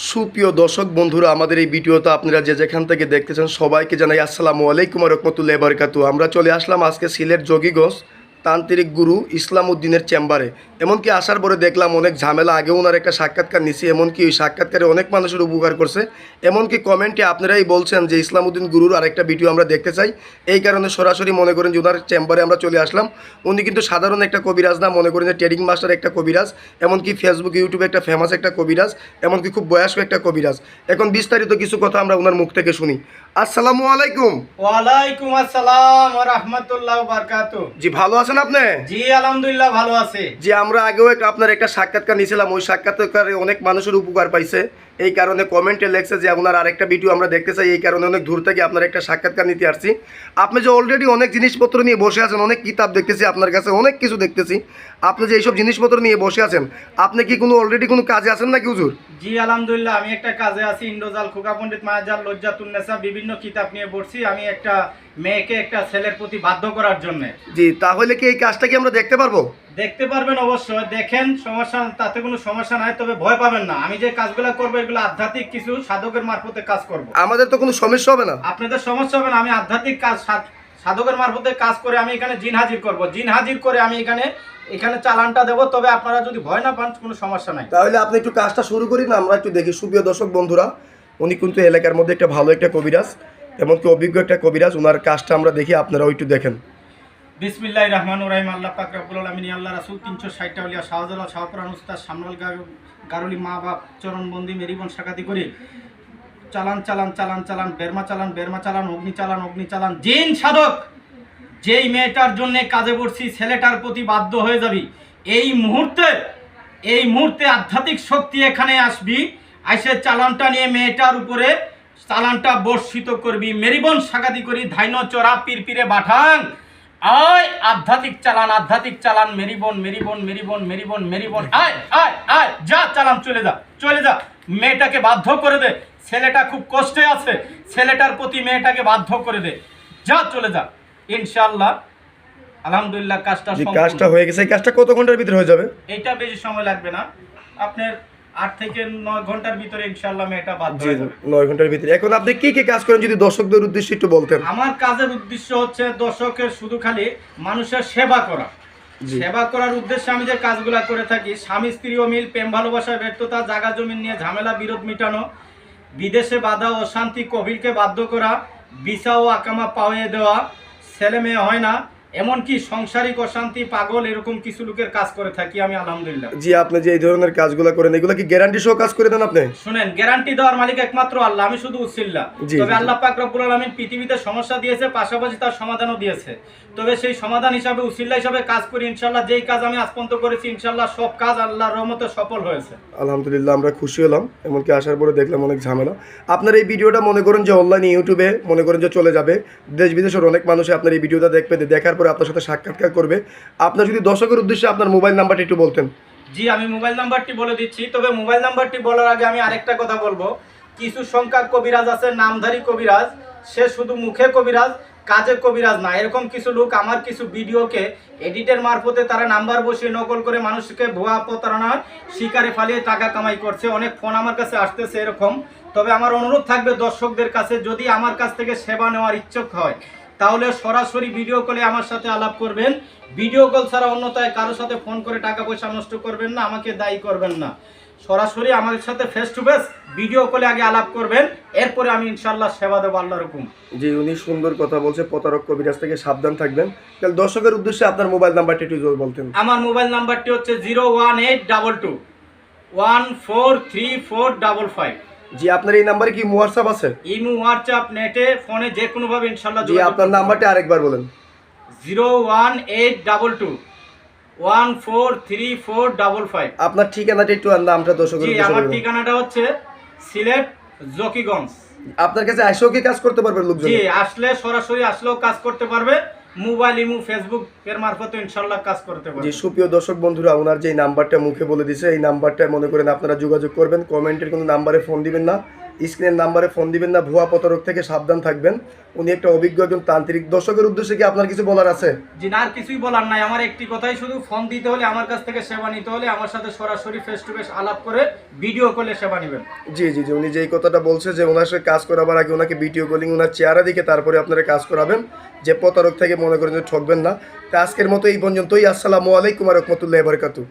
সুপ্রিয় দর্শক বন্ধুরা, আমাদের এই ভিডিওতে আপনারা যে যেখান থেকে দেখতেছেন সবাইকে জানাই আসসালামু আলাইকুম ওয়া রাহমাতুল্লাহি ওয়া বারাকাতুহু। আমরা চলে আসলাম আজকে সিলেট যোগীগঞ্জ তান্ত্রিক গুরু ইসলাম উদ্দিনের চেম্বারে। এমনকি আসার পরে দেখলাম অনেক ঝামেলা, আগেও ওনার একটা সাক্ষাৎকার নিছি, এমনকি ওই সাক্ষাৎকারে অনেক মানুষের উপকার করছে। এমনকি কমেন্টে আপনারাই বলছেন যে ইসলাম উদ্দিন গুরুর আরেকটা ভিডিও আমরা দেখতে চাই। এই কারণে সরাসরি মনে করেন যে ওনার চেম্বারে আমরা চলে আসলাম। উনি কিন্তু সাধারণ একটা কবিরাজ না, মনে করেন যে ট্রেডিং মাস্টার একটা কবিরাজ, এমনকি ফেসবুক ইউটিউবে একটা ফেমাস একটা কবিরাজ, এমনকি খুব বয়স্ক একটা কবিরাজ। এখন বিস্তারিত কিছু কথা আমরা ওনার মুখ থেকে শুনি। আসসালামু আলাইকুম। ওয়ালাইকুম আসসালাম ওয়া রাহমাতুল্লাহি ওয়া বারাকাতুহু। জি, ভালো আছেন আপনি? জি আলহামদুলিল্লাহ ভালো আছে। যে আমরা আগেও আপনার একটা সাক্ষাৎকার নিয়েছিলাম, ওই সাক্ষাৎকারে অনেক মানুষের উপকার পাইছে। এই কারণে কমেন্টে লেখছে যে আপনার আরেকটা ভিডিও আমরা দেখতে চাই। এই কারণে অনেক দূর থেকে আপনার একটা সাক্ষাৎকার নিতে আসছি। আপনি যে অলরেডি অনেক জিনিসপত্র নিয়ে বসে আছেন, অনেক কিতাব দেখতেছি আপনার কাছে, অনেক কিছু দেখতেছি। আপনি যে এইসব জিনিসপত্র নিয়ে বসে আছেন, আপনি কি কোনো অলরেডি কোনো কাজে আছেন নাকি হুজুর? জি আলহামদুলিল্লাহ, আমি একটা কাজে আছি। ইন্দ্রজাল খোকা পণ্ডিত মায়াজাল লজ্জাতুন্নেসা বিভিন্ন কিতাব নিয়ে পড়ছি। আমি একটা মেয়েকে একটা ছেলের প্রতি বাধ্য করার জন্য। জি, তাহলে কি এই কাজটা কি আমরা দেখতে পারবো? দেখতে পারবেন অবশ্যই, দেখেন, সমস্যা, তাতে কোনো সমস্যা নাই। তবে ভয় পাবেন না, আমি যে কাজগুলো করবো এগুলো আধ্যাত্মিক কিছু সাধকের মারফতে কাজ করব। আমাদের তো কোনো সমস্যা হবে না? আপনাদের সমস্যা হবে না। আমি আধ্যাত্মিক কাজ সাধকের মারফতে কাজ করে আমি এখানে জিন হাজির করব। জিন হাজির করে আমি এখানে চালানটা দেবো। তবে আপনারা যদি ভয় না পান কোনো সমস্যা নাই। তাহলে আপনি একটু কাজটা শুরু করি না, আমরা একটু দেখি। সুপ্রিয় দর্শক বন্ধুরা, উনি কিন্তু এলাকার মধ্যে একটা ভালো একটা কবিরাজ, এমনকি অভিজ্ঞ একটা কবিরাজ। ওনার কাজটা আমরা দেখি, আপনারাও একটু দেখেন। বিসমিল্লাহির রহমানির রহিম। আল্লাহ পাক রব্বুল আলামিন, আল্লাহ রাসূল 360টা ওলিয়া শাহজালাল শাহপুরান উস্তাদ সামনাল গারুলি মা বাপ চরণবন্দি মেরিবন সাকাতি করি। চালান চালান চালান চালান বেরমা চালান বেরমা চালান অগ্নি চালান অগ্নি চালান। জিন সাধক, যেই মেয়েটার জন্য কাজে পড়ছি ছেলেটার প্রতি বাধ্য হয়ে যাবি। এই মুহূর্তে আধ্যাত্মিক শক্তি এখানে আসবি, আইসে চালানটা নিয়ে মেয়েটার উপরে চালানটা বর্ষিত করবি। মেরিবন সাকাতি করি ধাইন চড়া পিরপিরে বাঠান। আয় আধ্যাত্মিক চালান মেরিবন মেরিবন মেরিবন মেরিবন মেরিবন। আয় আয় আয়, যা চালান, চলে যা। মেয়েটাকে বাধ্য করে দে। ছেলেটা খুব কষ্টে আছে, ছেলেটার প্রতি মেয়েটাকে বাধ্য করে দে। যা, চলে যা। ইনশাআল্লাহ আলহামদুলিল্লাহ কাজটা হয়ে গেছে। এই কাজটা কত ঘন্টার ভিতরে হয়ে যাবে? এটা বেশি সময় লাগবে না, আপনার 8 থেকে 9 ঘন্টার ভিতরে ইনশাআল্লাহ মেয়েটা বাধ্য হয়ে যাবে। 9 ঘন্টার ভিতরে। এখন আপনি কি কি কাজ করেন যদি দর্শকদের উদ্দেশ্যে একটু বলতেন? আমার কাজের উদ্দেশ্য হচ্ছে দর্শকের শুধু খালি মানুষের সেবা করা। সেবা করার উদ্দেশ্যে আমি যে কাজগুলা করে থাকি, স্বামী স্ত্রী অমিল, প্রেম ভালোবাসার ব্যর্থতা, জায়গা জমি নিয়ে ঝামেলা বিরোধ মিটানো, বিদেশে বাধা অশান্তি কবিরকে বাধ্য করা, ভিসা ও আকামা পাওয়ে দেওয়া, ছেলে মেয়ে হয় না, এমনকি সংসারিক অশান্তি, পাগল, এরকম কিছু লোকের কাজ করে থাকি আমি আলহামদুলিল্লাহ। জি, আপনি যে এই ধরনের কাজগুলো করেন, এগুলো কি গ্যারান্টি সহ কাজ করে দেন আপনি? শুনেন, গ্যারান্টি দেওয়ার মালিক একমাত্র আল্লাহ, আমি শুধু উসিল্লা। তবে আল্লাহ পাক রব্বুল আলামিন পৃথিবীতে সমস্যা দিয়েছে, পাশাপাশি তার সমাধানও দিয়েছে। তবে সেই সমাধান হিসাবে উসিল্লা হিসাবে কাজ করি ইনশাআল্লাহ। যেই কাজ আমি আজ পর্যন্ত করেছি ইনশাআল্লাহ সব কাজ আল্লাহর রহমতে সফল হয়েছে আলহামদুলিল্লাহ। আমরা খুশি হলাম, এমনকি আসার পরে দেখলাম অনেক ঝামেলা। আপনার এই ভিডিওটা মনে করেন যে অনলাইনে ইউটিউবে মনে করেন যে চলে যাবে, দেশ বিদেশের অনেক মানুষ আপনার এই ভিডিওটা দেখবে, দেখার পরে আপনার সাথে সাক্ষাৎকার করবে। আপনার যদি দর্শকের উদ্দেশ্যে আপনার মোবাইল নাম্বারটা একটু বলতেন। জি, আমি মোবাইল নাম্বারটি বলে দিচ্ছি। তবে মোবাইল নাম্বারটি বলার আগে আমি আরেকটা কথা বলবো। কিছু সংখ্যক কবিরাজ আছে, নামধারী কবিরাজ, সে শুধু মুখে কবিরাজ, কাজে কবিরাজ না। এরকম কিছু লোক আমার কিছু ভিডিওকে এডিটের মারফতে তারা নাম্বার বসিয়ে নকল করে মানুষকে ভুয়া প্রতারণার শিকারে ফালিয়ে টাকা কামাই করছে। অনেক ফোন আমার কাছে আসতেছে এরকম। তবে আমার অনুরোধ থাকবে দর্শকদের কাছে, যদি আমার কাছ থেকে সেবা নেওয়ার ইচ্ছুক হয় তাহলে সরাসরি ভিডিও কলে আমার সাথে আলাপ করবেন। ভিডিও কল ছাড়া অন্যথায় কারোর সাথে ফোন করে টাকা পয়সা নষ্ট করবেন না, আমাকে দায়ী করবেন না। সরাসরি আমার সাথে ফেস টু ফেস ভিডিও কলে আগে আলাপ করবেন, এরপরে আমি ইনশাআল্লাহ সেবা দেবো আল্লাহর হুকুম। জি, উনি সুন্দর কথা বলছে, প্রতারক কবিরাজ থেকে সাবধান থাকবেন। তাহলে দর্শকের উদ্দেশ্যে আপনার মোবাইল নাম্বারটা একটু বলতেন। আমার মোবাইল নাম্বারটি হচ্ছে 01822 143455। জি, আপনার এই নাম্বারে কি হোয়াটসঅ্যাপ আছে? ইমো, হোয়াটসঅ্যাপ, নেটে, ফোনে, যে কোনো ভাবে ইনশাআল্লাহ। জি, আপনার নাম্বারটা আরেকবার বলেন। 01822 143455। আপনার ঠিকানাটা একটু নামটা দর্শকের জি, উদ্দেশ্যে আমার বলুন। ঠিকানাটা হচ্ছে সিলেট জকিগঞ্জ। আপনার কাছে আসেও কি কাজ করতে পারবে লোকজন? জি, আসলে সরাসরি আসলেও কাজ করতে পারবে, মোবাইল, ইমো, ফেসবুক এর মারফতে ইনশাআল্লাহ কাজ করতে পারবে। জি, সুপ্রিয় দর্শক বন্ধুরা, ওনার যে নাম্বারটা মুখে বলে দিছে, এই নাম্বারটা মনে করেন আপনারা যোগাযোগ করবেন। কমেন্টের কোনো নাম্বারে ফোন দিবেন না, স্ক্রিনের নাম্বারে ফোন দিবেন না, ভুয়া প্রতারক থেকে সাবধান থাকবেন। উনি একটা অভিজ্ঞ একজন তান্ত্রিক। দর্শকের উদ্দেশ্যে কি আপনার কিছু বলার আছে? জি না, আর কিছুই বলার নাই। আমার একটি কথাই শুধু, ফোন দিতে হলে, আমার কাছ থেকে সেবা নিতে হলে আমার সাথে সরাসরি ফেস টু ফেস আলাপ করে ভিডিও কলে সেবা নেবেন। জি জি জি, উনি যেই কথাটা বলছে যে ওনার সাথে কাজ করাবার আগে ওনাকে ভিডিও কলিং, ওনার চেহারা দেখে তারপরে আপনারা কাজ করাবেন, যে প্রতারক থেকে মনে করেন যে ঠকবেন না। তা আজকের মতো এই পর্যন্তই। আসসালামু আলাইকুম ওয়া রাহমাতুল্লাহি ওয়া বারাকাতুহু।